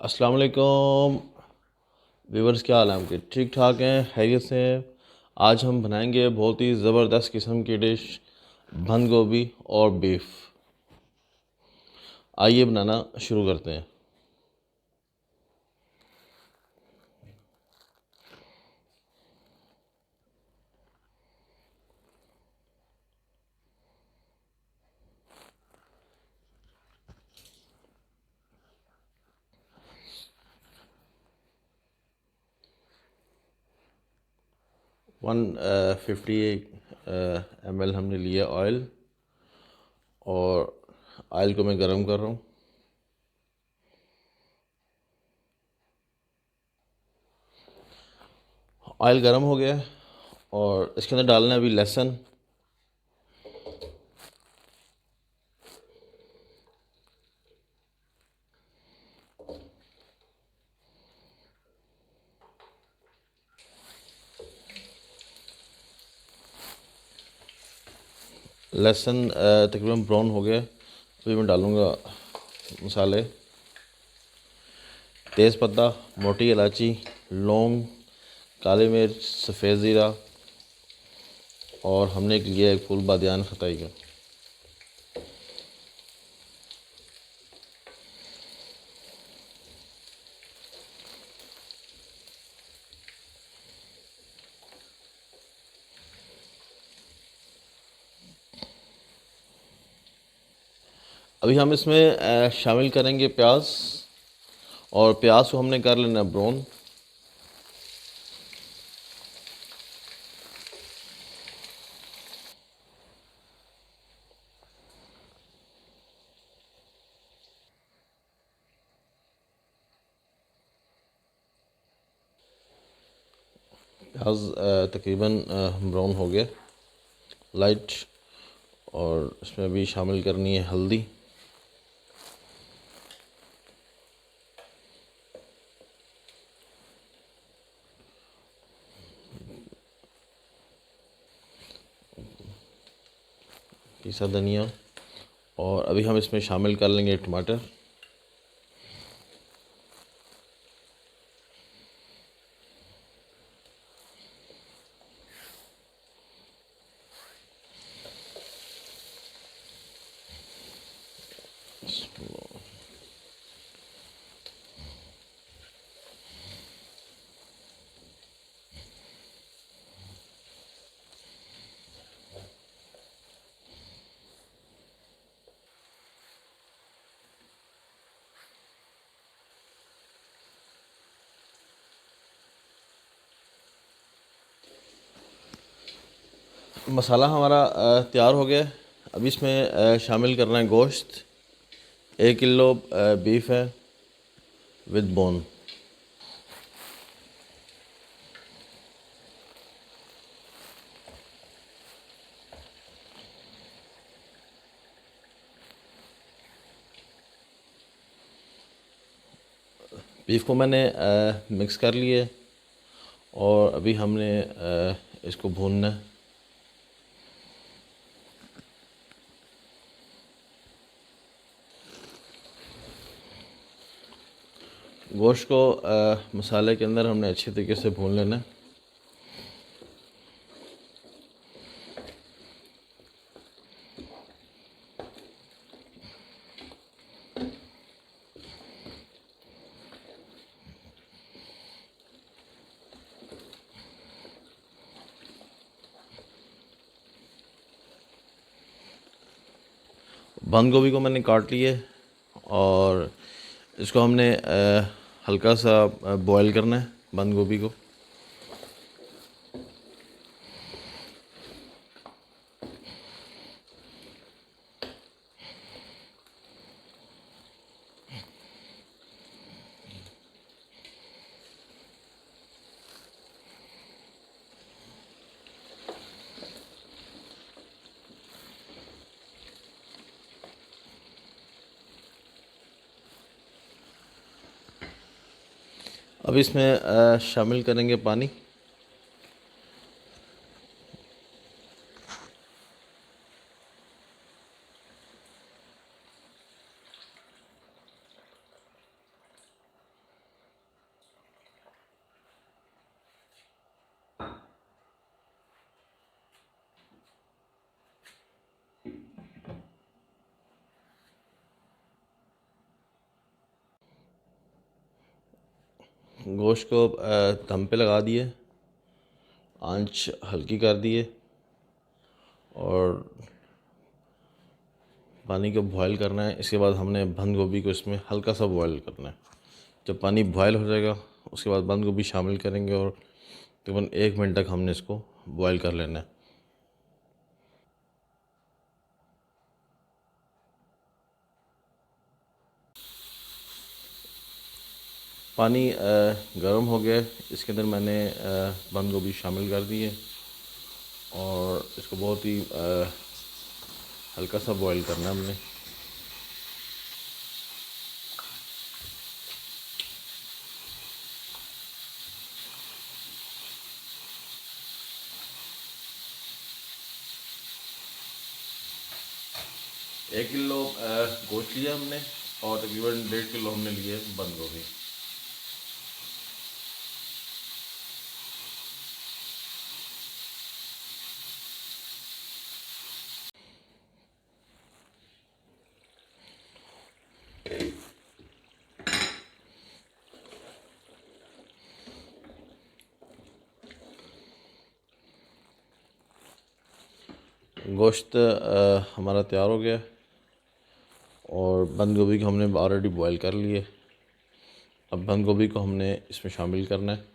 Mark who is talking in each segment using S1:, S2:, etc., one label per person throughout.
S1: अस्सलाम वालेकुम व्यूवर्स, क्या हाल है आपके? ठीक ठाक हैं, खैरियत से हैं। आज हम बनाएंगे बहुत ही ज़बरदस्त किस्म की डिश, बंद गोभी और बीफ। आइए बनाना शुरू करते हैं। वन 50 ml हमने लिया ऑयल, और ऑयल को मैं गरम कर रहा हूँ। ऑयल गरम हो गया है और इसके अंदर डालना है अभी लहसुन। लहसुन तकरीबन ब्राउन हो गया। अभी मैं डालूँगा मसाले: तेज़पत्ता, मोटी इलायची, लौंग, काली मिर्च, सफ़ेद ज़ीरा, और हमने लिया एक फूल बादियान खताई का। अभी हम इसमें शामिल करेंगे प्याज, और प्याज को हमने कर लेना ब्राउन। प्याज तकरीबन ब्राउन हो गया, लाइट। और इसमें अभी शामिल करनी है हल्दी, पिसा धनिया, और अभी हम इसमें शामिल कर लेंगे टमाटर। मसाला हमारा तैयार हो गया। अभी इसमें शामिल करना है गोश्त। 1 किलो बीफ है विद बोन। बीफ को मैंने मिक्स कर लिया, और अभी हमने इसको भूनना है। गोश्त को मसाले के अंदर हमने अच्छे तरीके से भून लेना है। बंद गोभी को मैंने काट लिया, और इसको हमने हल्का सा बॉईल करना है बंद गोभी को। अब इसमें शामिल करेंगे पानी। गोश्त को दम पे लगा दिए, आंच हल्की कर दिए और पानी को बॉयल करना है। इसके बाद हमने बंद गोभी को इसमें हल्का सा बॉयल करना है। जब पानी बॉयल हो जाएगा उसके बाद बंद गोभी शामिल करेंगे और तकरीबन 1 मिनट तक हमने इसको बॉयल कर लेना है। पानी गर्म हो गया, इसके अंदर मैंने बंद गोभी शामिल कर दी है और इसको बहुत ही हल्का सा बॉयल करना है हमने। 1 किलो गोश्त लिया हमने और तकरीबन 1.5 किलो हमने लिए बंद गोभी। गोश्त हमारा तैयार हो गया और बंद गोभी को हमने ऑलरेडी बॉयल कर लिए। अब बंद गोभी को हमने इसमें शामिल करना है।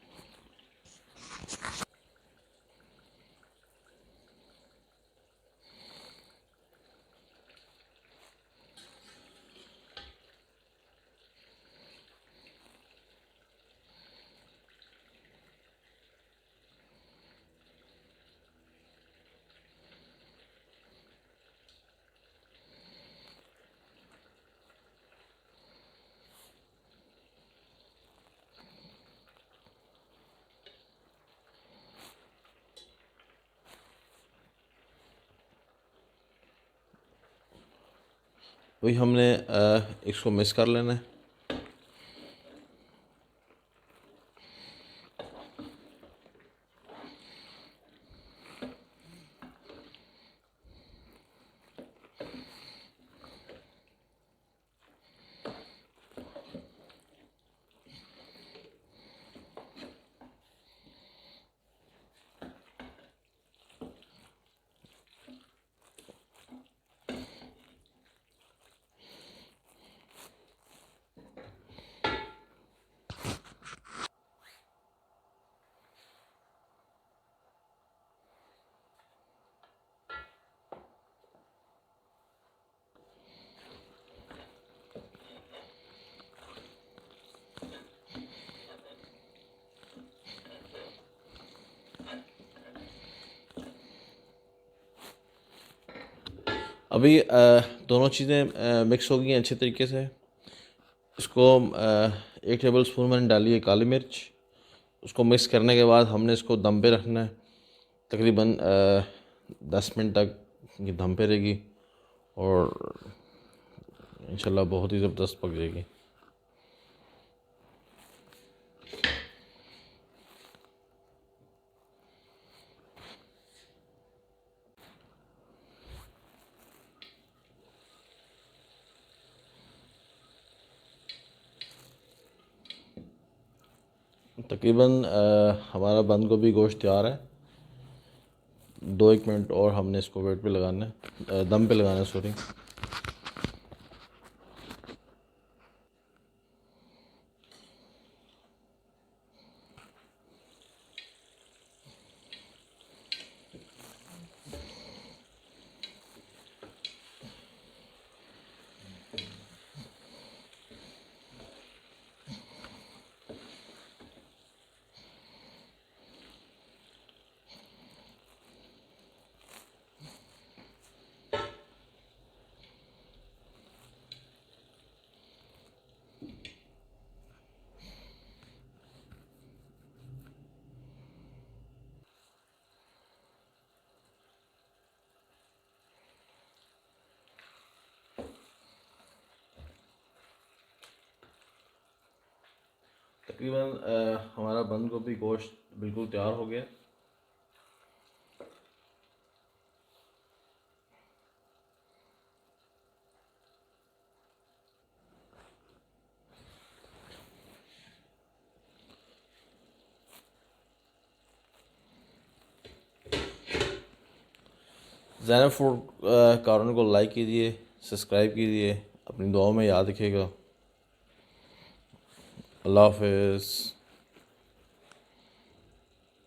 S1: वही हमने इसको मिक्स कर लेना है। अभी दोनों चीज़ें मिक्स हो गई हैं अच्छे तरीके से। इसको 1 टेबल स्पून मैंने डाली है काली मिर्च। उसको मिक्स करने के बाद हमने इसको दम पे रखना है। तकरीबन 10 मिनट तक ये दम पे रहेगी और इंशाल्लाह बहुत ही ज़बरदस्त पक जाएगी। तकरीबन हमारा बंद गोभी गोश्त तैयार है। 2-1 मिनट और हमने इसको वेट पे लगाना है, दम पे लगाना है, सॉरी। तकरीबन हमारा बंद गोभी गोश्त बिल्कुल तैयार हो गया। ज़ैनब फूड कॉर्नर को लाइक कीजिए, सब्सक्राइब कीजिए, अपनी दुआओं में याद रखिएगा। अल्लाह हाफ़िज़।